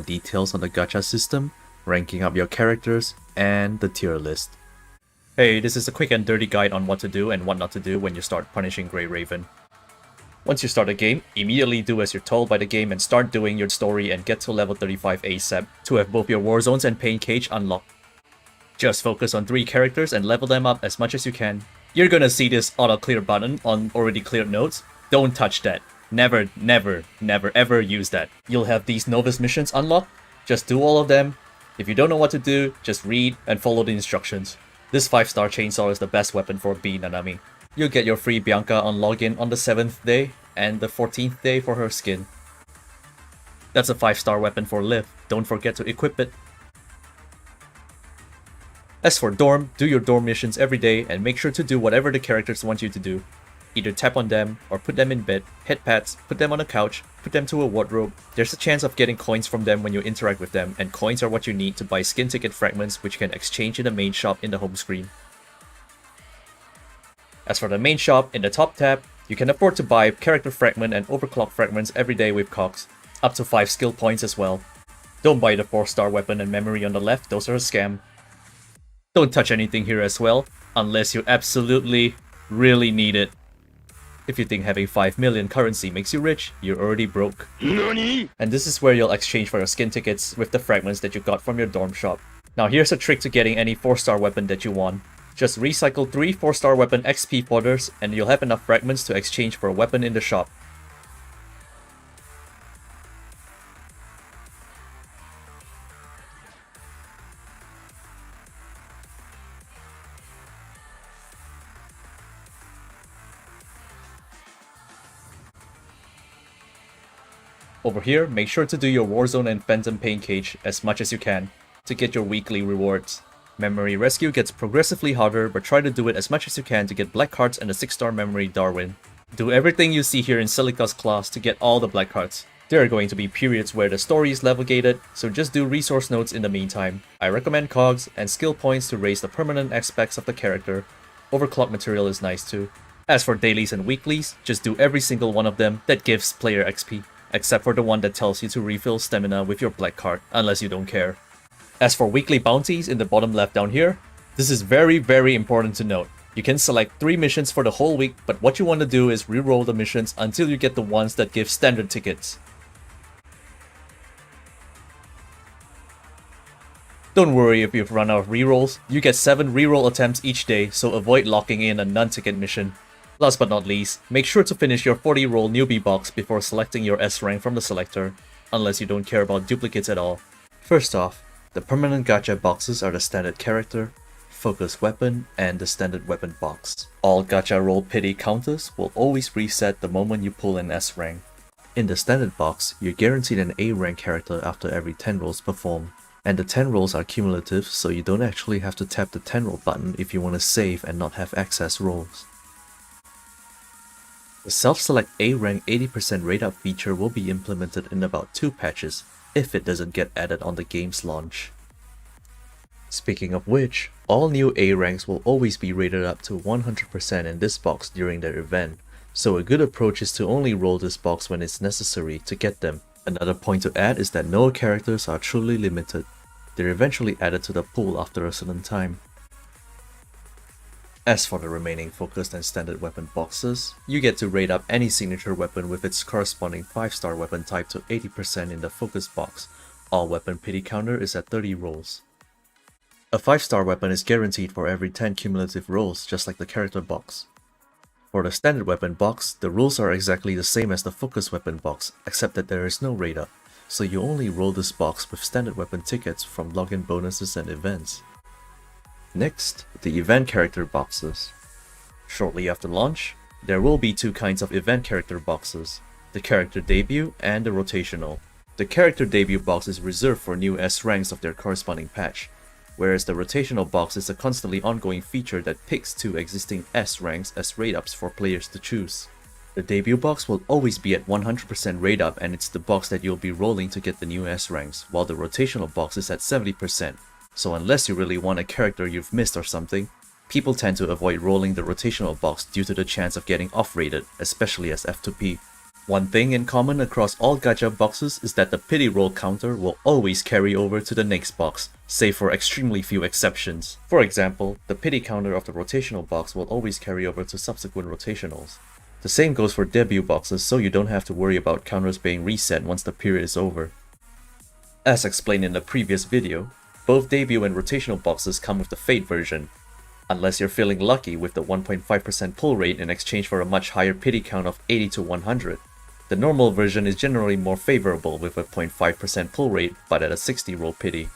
details on the gacha system, ranking up your characters, and the tier list. Hey, this is a quick and dirty guide on what to do and what not to do when you start punishing Grey Raven. Once you start a game, immediately do as you're told by the game and start doing your story and get to level 35 ASAP to have both your Warzones and Pain Cage unlocked. Just focus on 3 characters and level them up as much as you can. You're gonna see this auto clear button on already cleared nodes. Don't touch that. Never ever use that. You'll have these novice missions unlocked. Just do all of them. If you don't know what to do, just read and follow the instructions. This 5-star chainsaw is the best weapon for B Nanami. You'll get your free Bianca on login on the 7th day and the 14th day for her skin. That's a 5-star weapon for Liv. Don't forget to equip it. As for Dorm, do your Dorm missions every day and make sure to do whatever the characters want you to do. Either tap on them, or put them in bed, head pads, put them on a couch, put them to a wardrobe. There's a chance of getting coins from them when you interact with them, and coins are what you need to buy skin ticket fragments which you can exchange in the main shop in the home screen. As for the main shop, in the top tab, you can afford to buy character fragment and overclock fragments every day with cogs, up to 5 skill points as well. Don't buy the 4-star weapon and memory on the left, those are a scam. Don't touch anything here as well, unless you absolutely really need it. If you think having 5 million currency makes you rich, you're already broke. NANI? And this is where you'll exchange for your skin tickets with the fragments that you got from your dorm shop. Now here's a trick to getting any 4-star weapon that you want. Just recycle 3 4-star weapon XP folders and you'll have enough fragments to exchange for a weapon in the shop. Over here, make sure to do your Warzone and Phantom Pain Cage as much as you can to get your weekly rewards. Memory Rescue gets progressively harder, but try to do it as much as you can to get black cards and a 6-star Memory Darwin. Do everything you see here in Silica's class to get all the black cards. There are going to be periods where the story is level gated, so just do resource nodes in the meantime. I recommend cogs and skill points to raise the permanent aspects of the character. Overclock material is nice too. As for dailies and weeklies, just do every single one of them that gives player XP. Except for the one that tells you to refill stamina with your black card, unless you don't care. As for weekly bounties in the bottom left down here, this is very important to note. You can select 3 missions for the whole week, but what you want to do is reroll the missions until you get the ones that give standard tickets. Don't worry if you've run out of rerolls, you get 7 reroll attempts each day, so avoid locking in a non-ticket mission. Last but not least, make sure to finish your 40 roll newbie box before selecting your S rank from the selector, unless you don't care about duplicates at all. First off, the permanent gacha boxes are the standard character, focus weapon, and the standard weapon box. All gacha roll pity counters will always reset the moment you pull an S rank. In the standard box, you're guaranteed an A rank character after every 10 rolls performed, and the 10 rolls are cumulative, so you don't actually have to tap the 10 roll button if you want to save and not have excess rolls. The self-select A-rank 80% rate up feature will be implemented in about 2 patches, if it doesn't get added on the game's launch. Speaking of which, all new A-ranks will always be rated up to 100% in this box during their event, so a good approach is to only roll this box when it's necessary to get them. Another point to add is that no characters are truly limited. They're eventually added to the pool after a certain time. As for the remaining focused and standard weapon boxes, you get to rate up any signature weapon with its corresponding 5-star weapon type to 80% in the focus box. All weapon pity counter is at 30 rolls. A 5-star weapon is guaranteed for every 10 cumulative rolls, just like the character box. For the standard weapon box, the rules are exactly the same as the focus weapon box, except that there is no rate up, so you only roll this box with standard weapon tickets from login bonuses and events. Next, the event character boxes. Shortly after launch, there will be 2 kinds of event character boxes, the character debut and the rotational. The character debut box is reserved for new S ranks of their corresponding patch, whereas the rotational box is a constantly ongoing feature that picks 2 existing S ranks as rate ups for players to choose. The debut box will always be at 100% rate up, and it's the box that you'll be rolling to get the new S ranks, while the rotational box is at 70%. So unless you really want a character you've missed or something, people tend to avoid rolling the rotational box due to the chance of getting off-rated, especially as F2P. One thing in common across all gacha boxes is that the pity roll counter will always carry over to the next box, save for extremely few exceptions. For example, the pity counter of the rotational box will always carry over to subsequent rotationals. The same goes for debut boxes, so you don't have to worry about counters being reset once the period is over. As explained in the previous video, both debut and rotational boxes come with the Fate version. Unless you're feeling lucky with the 1.5% pull rate in exchange for a much higher pity count of 80 to 100. The normal version is generally more favorable with a 0.5% pull rate but at a 60 roll pity.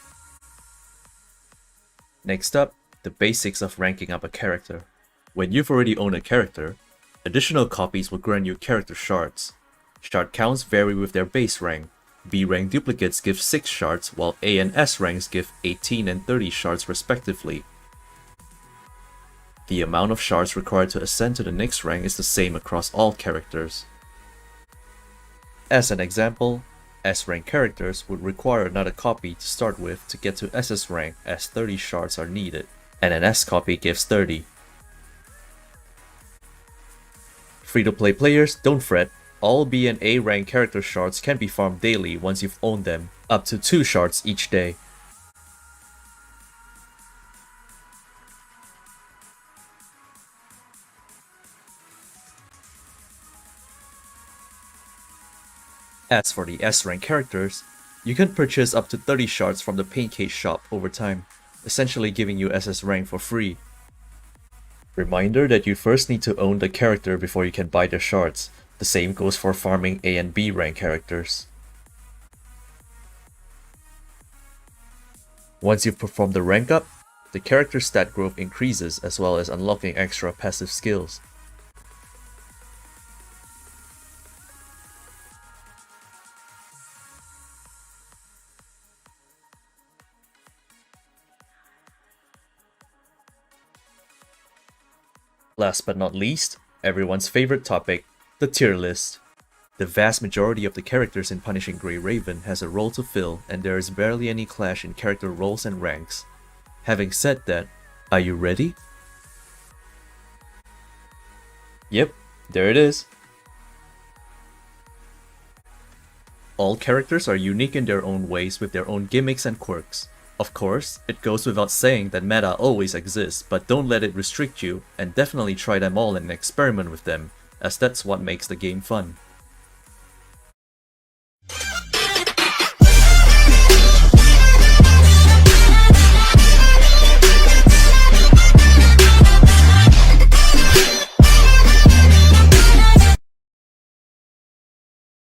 Next up, the basics of ranking up a character. When you've already owned a character, additional copies will grant you character shards. Shard counts vary with their base rank. B rank duplicates give 6 shards while A and S ranks give 18 and 30 shards respectively. The amount of shards required to ascend to the next rank is the same across all characters. As an example, S rank characters would require another copy to start with to get to SS rank as 30 shards are needed, and an S copy gives 30. Free-to-play players, don't fret, all B and A rank character shards can be farmed daily once you've owned them, up to 2 shards each day. As for the S rank characters, you can purchase up to 30 shards from the Pancake shop over time, essentially giving you SS rank for free. Reminder that you first need to own the character before you can buy the shards. The same goes for farming A and B rank characters. Once you've performed the rank up, the character stat growth increases as well as unlocking extra passive skills. Last but not least, everyone's favorite topic, the tier list. The vast majority of the characters in Punishing Grey Raven has a role to fill, and there is barely any clash in character roles and ranks. Having said that, are you ready? Yep, there it is. All characters are unique in their own ways with their own gimmicks and quirks. Of course, it goes without saying that meta always exists, but don't let it restrict you, and definitely try them all and experiment with them, as that's what makes the game fun.